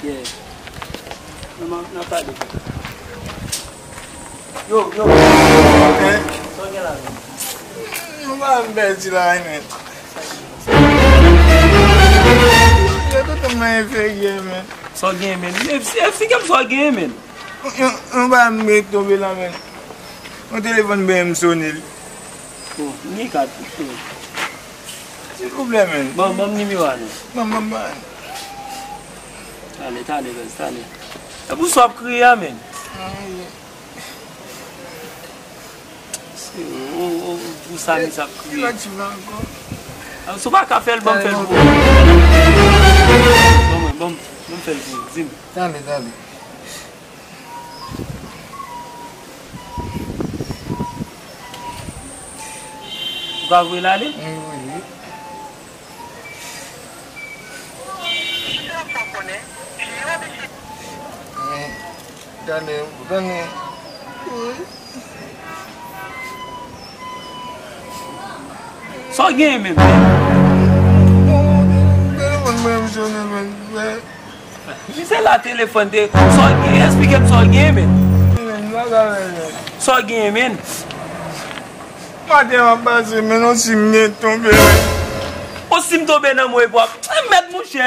Yeah. Não tá ali. Yo. Só que lá. Não vai ver lá, né? Eu tô também feio, man. Só game, man. Eu fico só game, man. Não vai me tomar lá, man. O telefone bem sonil. Oh, ninguém cara. Sem problema, man. Vamos nem me vale. Vamos. Tá ali. É por só criar, man. O Sami sabe criar. Só vai café, vamos fazer o bolo. Vamos fazer o bolo. Zim. Dale. Vai ver lá ali? Dale. Só game, man. Diz lá o telefone dele. Só game, explica só game. Só game, man. Mas tem uma base, mas não se me tombe. O sim tô bem na moeda, é medo, mochê.